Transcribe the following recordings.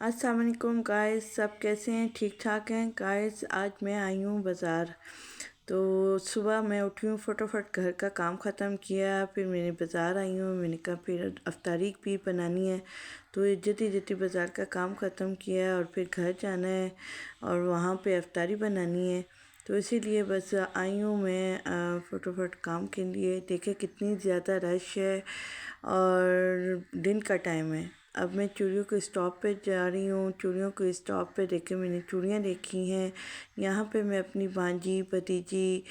अस्सलाम वालेकुम गाइस, सब कैसे हैं? ठीक ठाक हैं गाइस। आज मैं आई हूँ बाज़ार। तो सुबह मैं उठी हूँ, फटाफट घर का काम ख़त्म किया, फिर मैंने बाज़ार आई हूँ। मैंने कहा फिर अफ्तारी भी बनानी है, तो जल्दी जल्दी बाज़ार का काम ख़त्म किया और फिर घर जाना है और वहाँ पे अफ्तारी बनानी है। तो इसीलिए बस आई हूँ मैं फटाफट काम के लिए। देखे कितनी ज़्यादा रश है और दिन का टाइम है। अब मैं चूड़ियों के स्टॉप पे जा रही हूँ। चूड़ियों के स्टॉप पे देखे मैंने चूड़ियाँ देखी हैं। यहाँ पे मैं अपनी भांजी भतीजी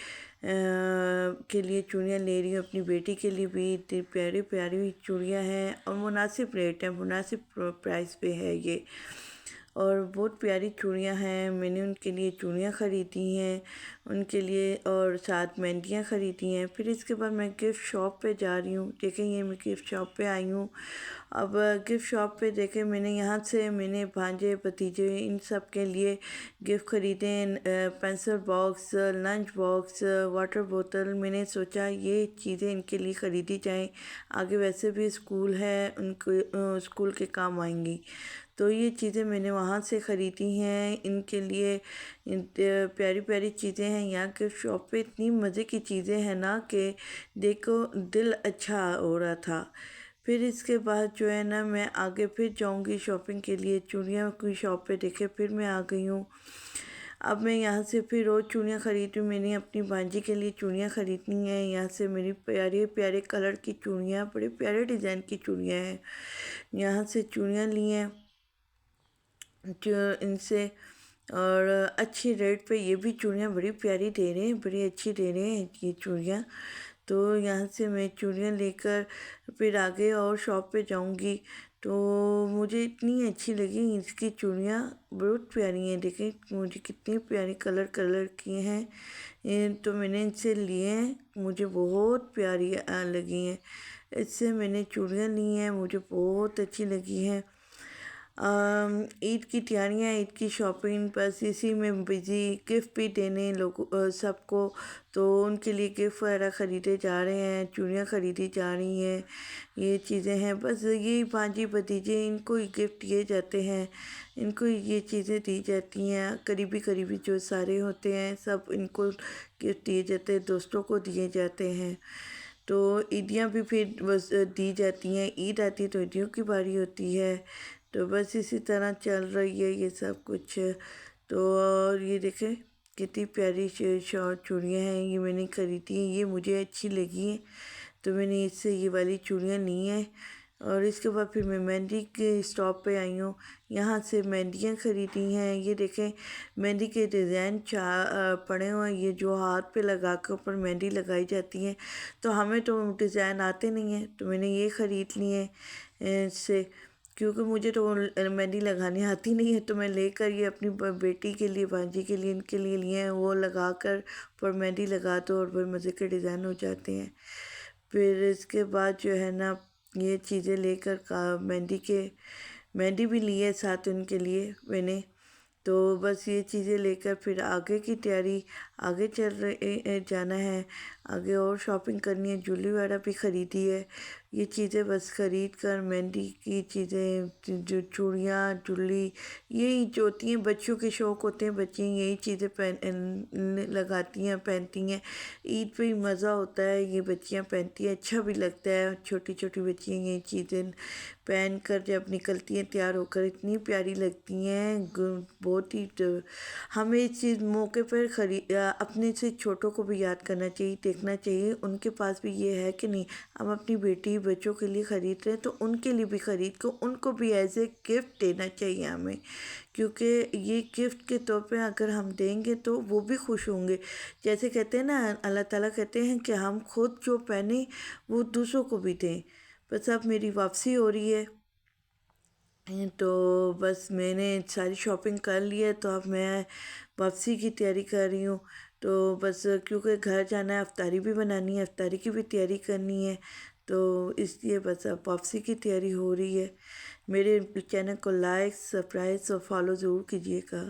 के लिए चूड़ियाँ ले रही हूँ। अपनी बेटी के लिए भी इतनी प्यारी प्यारी चूड़ियाँ हैं और मुनासिब रेट है, मुनासिब प्राइस पे है ये। और बहुत प्यारी चूड़ियाँ हैं। मैंने उनके लिए चूड़ियाँ ख़रीदी हैं उनके लिए, और साथ मेहंदियाँ ख़रीदी हैं। फिर इसके बाद मैं गिफ्ट शॉप पे जा रही हूँ। देखें ये मैं गिफ्ट शॉप पे आई हूँ। अब गिफ्ट शॉप पे देखे मैंने यहाँ से मैंने भांजे भतीजे इन सब के लिए गिफ्ट ख़रीदे। Pencil box, lunch box, water बोतल। मैंने सोचा ये चीज़ें इनके लिए ख़रीदी जाएं, आगे वैसे भी स्कूल है, उनको स्कूल के काम आएंगी। तो ये चीज़ें मैंने वहाँ से ख़रीदी हैं इनके लिए। प्यारी प्यारी चीज़ें हैं। यहाँ के शॉप पे इतनी मज़े की चीज़ें हैं ना कि देखो दिल अच्छा हो रहा था। फिर इसके बाद जो है ना मैं आगे फिर जाऊंगी शॉपिंग के लिए। चूड़ियाँ की शॉप पे देखे फिर मैं आ गई हूँ। अब मैं यहाँ से फिर रोज़ चूड़ियाँ ख़रीद रही हूँ। मैंने अपनी भांजी के लिए चूड़ियाँ ख़रीदनी है। यहाँ से मेरी प्यारे प्यारे कलर की चूड़ियाँ, बड़े प्यारे डिज़ाइन की चूड़ियाँ हैं। यहाँ से चूड़ियाँ ली हैं जो इनसे, और अच्छी रेट पे ये भी चूड़ियाँ बड़ी प्यारी दे रहे हैं, बड़ी अच्छी दे रहे हैं ये चूड़ियाँ। तो यहाँ से मैं चूड़ियाँ लेकर फिर आगे और शॉप पे जाऊँगी। तो मुझे इतनी अच्छी लगी इसकी चूड़ियाँ, बहुत प्यारी हैं। देखें मुझे कितनी प्यारी कलर कलर की हैं। तो मैंने इनसे लिए हैं, मुझे बहुत प्यारी लगी हैं। इससे मैंने चूड़ियाँ ली हैं, मुझे बहुत अच्छी लगी हैं। ईद की तैयारियां, ईद की शॉपिंग, बस इसी में बिज़ी। गिफ्ट भी देने लोगों सबको, तो उनके लिए गिफ्ट वगैरह ख़रीदे जा रहे हैं, चूड़ियाँ ख़रीदी जा रही हैं। ये चीज़ें हैं, बस यही भांजी भतीजे इनको ही गिफ्ट दिए जाते हैं, इनको ये चीज़ें दी जाती हैं। करीबी करीबी जो सारे होते हैं सब इनको गिफ्ट दिए जाते हैं, दोस्तों को दिए जाते हैं। तो ईदियाँ भी फिर बस दी जाती हैं। ईद आती है तो ईदियों की बारी होती है। तो बस इसी तरह चल रही है ये सब कुछ। तो और ये देखें कितनी प्यारी चूड़ियाँ हैं, ये मैंने ख़रीदी हैं, ये मुझे अच्छी लगी हैं तो मैंने इससे ये वाली चूड़ियाँ ली हैं। और इसके बाद फिर मैं मेहंदी के स्टॉप पे आई हूँ। यहाँ से मेहंदियाँ ख़रीदी हैं। ये देखें मेहंदी के डिज़ाइन पड़े हुए हैं, ये जो हाथ पे लगा कर ऊपर मेहंदी लगाई जाती है। तो हमें तो डिज़ाइन आते नहीं हैं, तो मैंने ये ख़रीद लिए इससे, क्योंकि मुझे तो मेहंदी लगानी आती नहीं है। तो मैं लेकर ये अपनी बेटी के लिए, भांजी के लिए, इनके लिए लिए हैं। वो लगा कर ऊपर मेहंदी लगा दो और बड़े मज़े के डिज़ाइन हो जाते हैं। फिर इसके बाद जो है ना ये चीज़ें लेकर मेहंदी भी ली है साथ उनके लिए मैंने। तो बस ये चीज़ें लेकर फिर आगे की तैयारी, आगे चल रहे जाना है। आगे और शॉपिंग करनी है, ज्वेलरी वगैरह भी ख़रीदी है। ये चीज़ें बस ख़रीद कर, मेहंदी की चीज़ें, जो चूड़ियाँ ज्वेलरी, यही जो होती हैं बच्चों के शौक़ होते हैं, बच्चियाँ यही चीज़ें लगाती हैं, पहनती हैं। ईद पे ही मज़ा होता है, ये बच्चियाँ पहनती हैं, अच्छा भी लगता है। छोटी छोटी बच्चियाँ ये चीज़ें पहन कर जब निकलती हैं तैयार होकर, इतनी प्यारी लगती हैं। बहुत ही हमें इस चीज़ मौके पर अपने से छोटों को भी याद करना चाहिए, देखना चाहिए उनके पास भी ये है कि नहीं। हम अपनी बेटी बच्चों के लिए ख़रीद रहे हैं तो उनके लिए भी ख़रीद कर उनको भी एज ए गिफ्ट देना चाहिए हमें, क्योंकि ये गिफ्ट के तौर पे अगर हम देंगे तो वो भी खुश होंगे। जैसे कहते हैं ना, अल्लाह ताला कहते हैं कि हम खुद जो पहने वो दूसरों को भी दें। बस अब मेरी वापसी हो रही है, तो बस मैंने सारी शॉपिंग कर ली है, तो अब मैं वापसी की तैयारी कर रही हूँ। तो बस क्योंकि घर जाना है, अफ्तारी भी बनानी है, अफ्तारी की भी तैयारी करनी है, तो इसलिए बस अब वापसी की तैयारी हो रही है। मेरे चैनल को लाइक, सब्सक्राइब और फॉलो ज़रूर कीजिएगा।